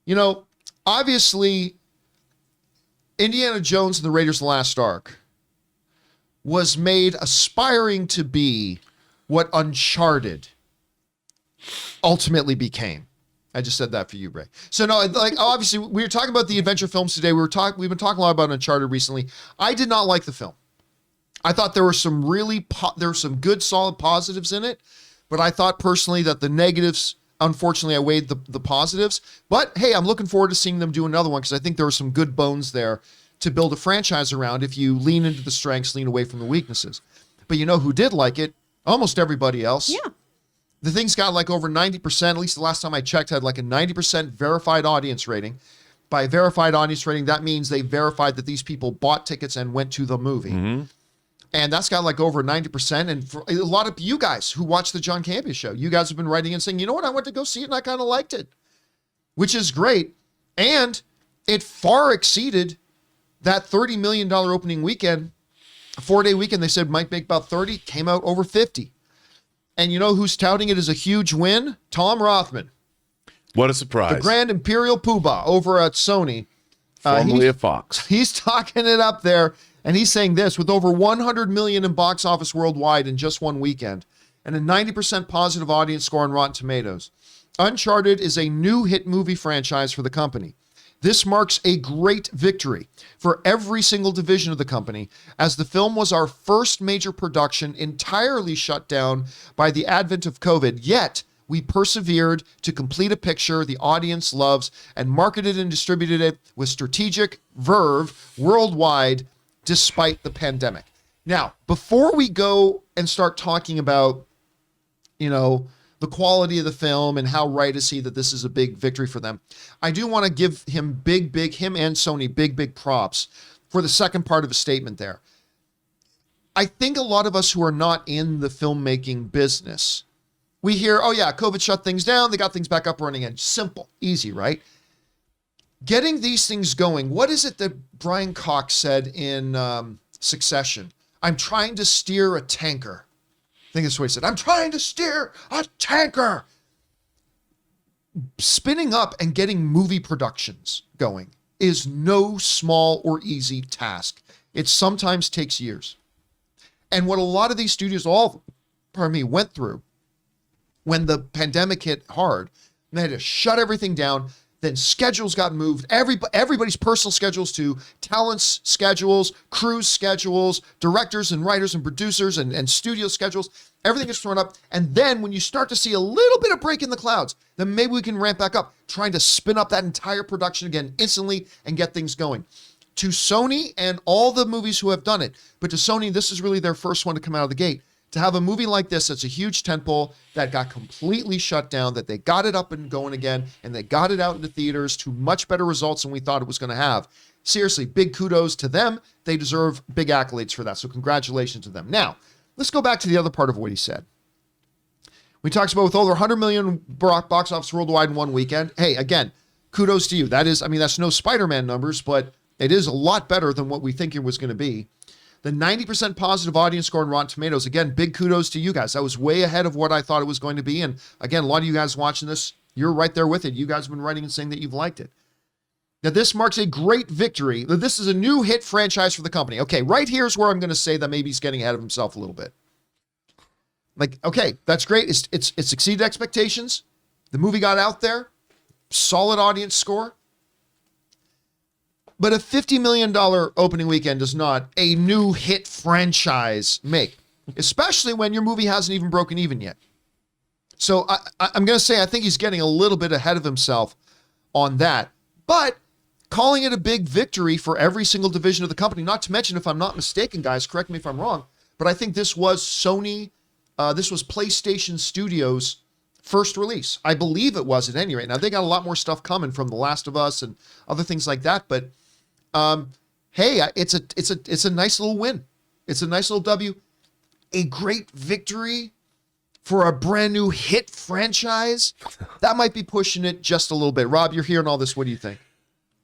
You know, obviously, Indiana Jones and the Raiders of the Lost Ark was made aspiring to be what Uncharted ultimately became. I just said that for you, Ray. So no, like obviously we were talking about the adventure films today. We've been talking a lot about Uncharted recently. I did not like the film. I thought there were some good solid positives in it, but I thought personally that the negatives, unfortunately, outweighed the positives. But hey, I'm looking forward to seeing them do another one because I think there were some good bones there to build a franchise around if you lean into the strengths, lean away from the weaknesses. But you know who did like it? Almost everybody else. Yeah. The thing's got like over 90%, at least the last time I checked, had like a 90% verified audience rating. By verified audience rating, that means they verified that these people bought tickets and went to the movie. Mm-hmm. And that's got like over 90%. And for a lot of you guys who watch the John Campea Show, you guys have been writing and saying, you know what, I went to go see it and I kind of liked it, which is great. And it far exceeded that $30 million opening weekend. A 4-day weekend, they said might make about 30, came out over 50. And you know who's touting it as a huge win? Tom Rothman. What a surprise. The Grand Imperial Poobah over at Sony. Formerly of Fox. He's talking it up there, and he's saying this, with over 100 million in box office worldwide in just one weekend, and a 90% positive audience score on Rotten Tomatoes, Uncharted is a new hit movie franchise for the company. This marks a great victory for every single division of the company, as the film was our first major production entirely shut down by the advent of COVID, yet we persevered to complete a picture the audience loves and marketed and distributed it with strategic verve worldwide despite the pandemic. Now, before we go and start talking about, you know, the quality of the film and how right is he that this is a big victory for them, I do want to give him him and Sony big props for the second part of his statement there. I think a lot of us who are not in the filmmaking business, we hear, oh yeah, COVID shut things down, they got things back up running, and simple, easy, right? Getting these things going, what is it that Brian Cox said in Succession? I'm trying to steer a tanker. I think that's what he said. I'm trying to steer a tanker. Spinning up and getting movie productions going is no small or easy task. It sometimes takes years. And what a lot of these studios went through when the pandemic hit hard, and they had to shut everything down. Then schedules got moved. Everybody's personal schedules too, talents schedules, crews schedules, directors and writers and producers and studio schedules. Everything gets thrown up. And then when you start to see a little bit of break in the clouds, then maybe we can ramp back up, trying to spin up that entire production again instantly and get things going. To Sony and all the movies who have done it, but to Sony, this is really their first one to come out of the gate. To have a movie like this that's a huge tentpole that got completely shut down, that they got it up and going again, and they got it out into theaters to much better results than we thought it was going to have. Seriously, big kudos to them. They deserve big accolades for that. So congratulations to them. Now, let's go back to the other part of what he said. We talked about with over 100 million box office worldwide in one weekend. Hey, again, kudos to you. That's no Spider-Man numbers, but it is a lot better than what we think it was going to be. The 90% positive audience score on Rotten Tomatoes, again, big kudos to you guys. That was way ahead of what I thought it was going to be. And again, a lot of you guys watching this, you're right there with it. You guys have been writing and saying that you've liked it. Now, this marks a great victory. This is a new hit franchise for the company. Okay, right here's where I'm going to say that maybe he's getting ahead of himself a little bit. Like, okay, that's great. It's exceeded expectations. The movie got out there. Solid audience score. But a $50 million opening weekend does not a new hit franchise make, especially when your movie hasn't even broken even yet. So I'm going to say I think he's getting a little bit ahead of himself on that. But calling it a big victory for every single division of the company, not to mention, if I'm not mistaken, guys, correct me if I'm wrong, but I think this was PlayStation Studios' first release. I believe it was at any rate. Now, they got a lot more stuff coming from The Last of Us and other things like that, but hey, it's a nice little win. It's a nice little W. A great victory for a brand new hit franchise. That might be pushing it just a little bit. Rob, you're hearing all this. What do you think?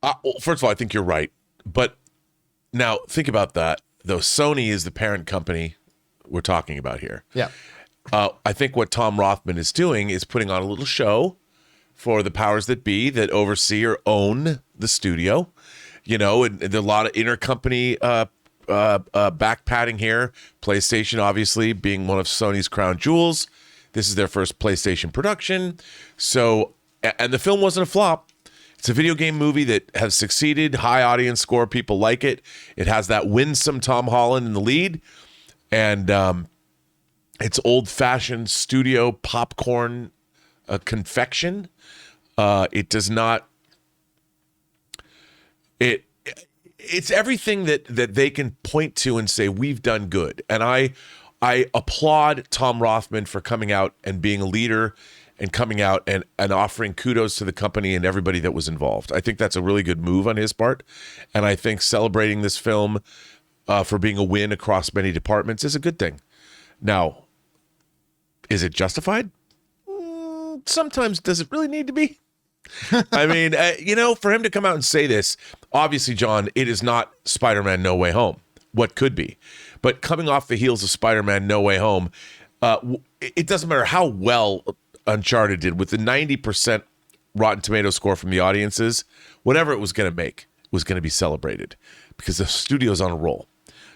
Well, first of all, I think you're right. But now think about that. Though Sony is the parent company we're talking about here. Yeah. I think what Tom Rothman is doing is putting on a little show for the powers that be that oversee or own the studio. You know, and there's a lot of intercompany back padding here. PlayStation, obviously, being one of Sony's crown jewels. This is their first PlayStation production. So, and the film wasn't a flop. It's a video game movie that has succeeded. High audience score. People like it. It has that winsome Tom Holland in the lead. And it's old-fashioned studio popcorn confection. It does not... It's everything that they can point to and say, we've done good. And I applaud Tom Rothman for coming out and being a leader and coming out and offering kudos to the company and everybody that was involved. I think that's a really good move on his part. And I think celebrating this film for being a win across many departments is a good thing. Now, is it justified? Sometimes does it really need to be? I mean, for him to come out and say this, obviously, John, it is not Spider-Man No Way Home. What could be? But coming off the heels of Spider-Man No Way Home, it doesn't matter how well Uncharted did with the 90% Rotten Tomato score from the audiences, whatever it was going to make was going to be celebrated because the studio's on a roll.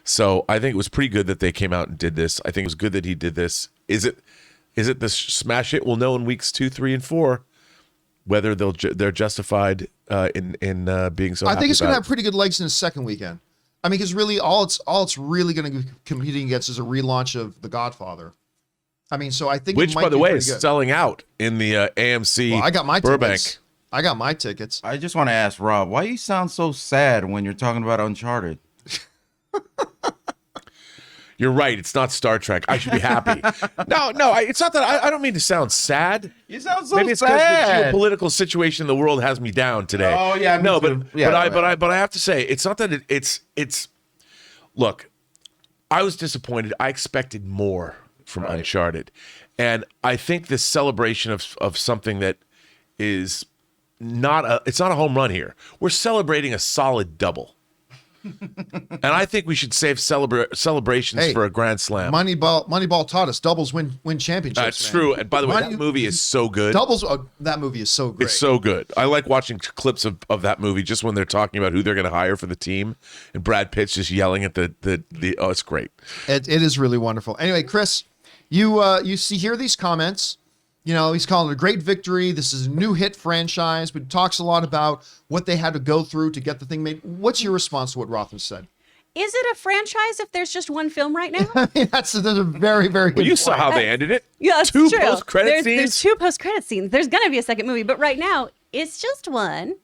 So I think it was pretty good that they came out and did this. I think it was good that he did this. Is it the smash hit? We'll know in weeks 2, 3, and 4 whether they're justified in being so. I think it's going to about have pretty good legs in the second weekend. I mean, because really, all it's really going to be competing against is a relaunch of The Godfather. I mean, so I think which, it might by the be way, pretty is good. selling out in the AMC. Well, I got my Burbank. tickets. I got my tickets. I just want to ask Rob, why you sound so sad when you're talking about Uncharted? You're right. It's not Star Trek. I should be happy. No, it's not that. I don't mean to sound sad. You sound so Maybe it's because sad. the geopolitical situation in the world has me down today. Oh yeah, me no, too. but I have to say, it's not that it's. Look, I was disappointed. I expected more from Uncharted, and I think this celebration of something that is it's not a home run here. We're celebrating a solid double. And I think we should save celebrations for a grand slam. Moneyball taught us doubles win championships. That's man. true. And by the way, that movie is so good. Doubles. That movie is so great. It's so good. I like watching clips of that movie just when they're talking about who they're going to hire for the team, and Brad Pitt's just yelling at the oh, it's great. It is really wonderful. Anyway, Chris, you hear these comments. You know, he's calling it a great victory. This is a new hit franchise, but talks a lot about what they had to go through to get the thing made. What's your response to what Rothman said? Is it a franchise if there's just one film right now? I mean, that's a very, very good Well, you point. saw how they ended it. Yeah, that's Two true. post-credit There's scenes. 2 post-credit scenes. There's going to be a second movie, but right now, it's just one.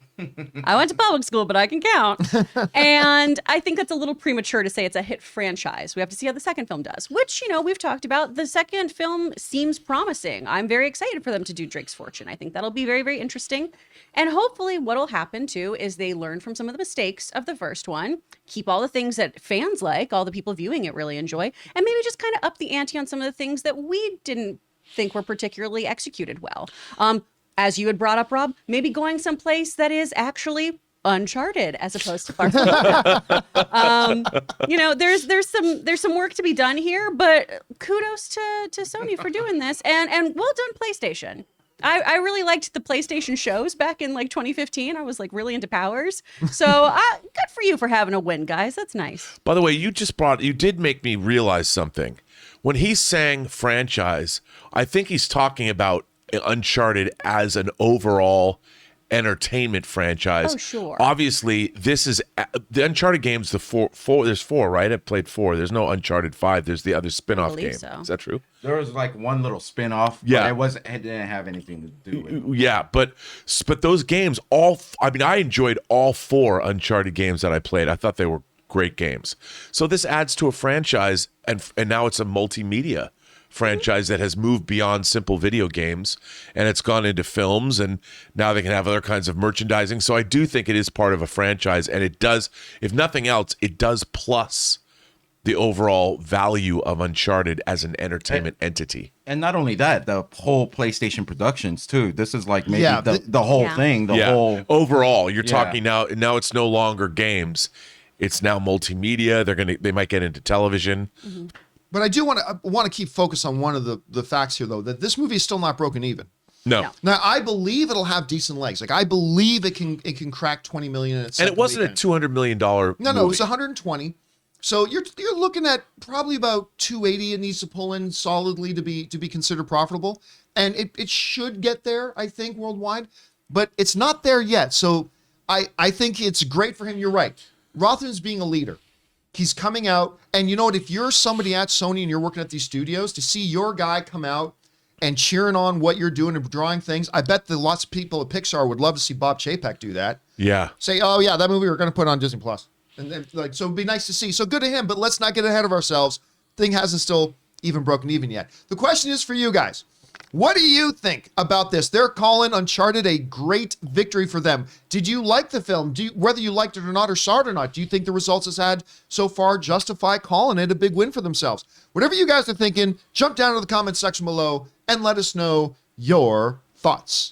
I went to public school, but I can count. And I think that's a little premature to say it's a hit franchise. We have to see how the second film does, which, we've talked about. The second film seems promising. I'm very excited for them to do Drake's Fortune. I think that'll be very, very interesting. And hopefully what'll happen, too, is they learn from some of the mistakes of the first one, keep all the things that fans like, all the people viewing it really enjoy, and maybe just kind of up the ante on some of the things that we didn't think were particularly executed well. As you had brought up, Rob, maybe going someplace that is actually Uncharted as opposed to far. There's some work to be done here, but kudos to Sony for doing this, and well done, PlayStation. I really liked the PlayStation shows back in 2015. I was really into Powers, so good for you for having a win, guys. That's nice. By the way, you did make me realize something. When he's saying franchise, I think he's talking about Uncharted as an overall entertainment franchise. Oh, sure. Obviously, this is the Uncharted games. The four. There's 4, right? I've played 4. There's no Uncharted 5. There's the other spin-off game. So. Is that true? There was one little spin-off. Yeah. But it didn't have anything to do with it. Yeah, but those games I enjoyed all 4 Uncharted games that I played. I thought they were great games. So this adds to a franchise, and now it's a multimedia franchise that has moved beyond simple video games, and it's gone into films, and now they can have other kinds of merchandising. So I do think it is part of a franchise, and it does, if nothing else, it does plus the overall value of Uncharted as an entertainment entity. And not only that, the whole PlayStation Productions too. This is maybe Yeah, the whole thing, the whole overall, you're Yeah. talking now it's no longer games. It's now multimedia. They might get into television. But I do want to keep focus on one of the facts here, though, that this movie is still not broken even. No. Now I believe it'll have decent legs. Like I believe it can crack 20 million in its And it second wasn't weekend. a $200 million No, movie. it was 120. So you're looking at probably about 280 it needs to pull in solidly to be considered profitable. And it should get there, I think, worldwide. But it's not there yet. So I think it's great for him. You're right. Rothman's being a leader. He's coming out. And you know what? If you're somebody at Sony and you're working at these studios, to see your guy come out and cheering on what you're doing and drawing things, I bet that lots of people at Pixar would love to see Bob Chapek do that. Yeah. Say, oh yeah, that movie we're going to put on Disney Plus. And then, like, so it'd be nice to see. So good to him, but let's not get ahead of ourselves. Thing hasn't still even broken even yet. The question is for you guys. What do you think about this? They're calling Uncharted a great victory for them. Did you like the film? Whether you liked it or not, or saw it or not, do you think the results it's had so far justify calling it a big win for themselves? Whatever you guys are thinking, jump down to the comment section below and let us know your thoughts.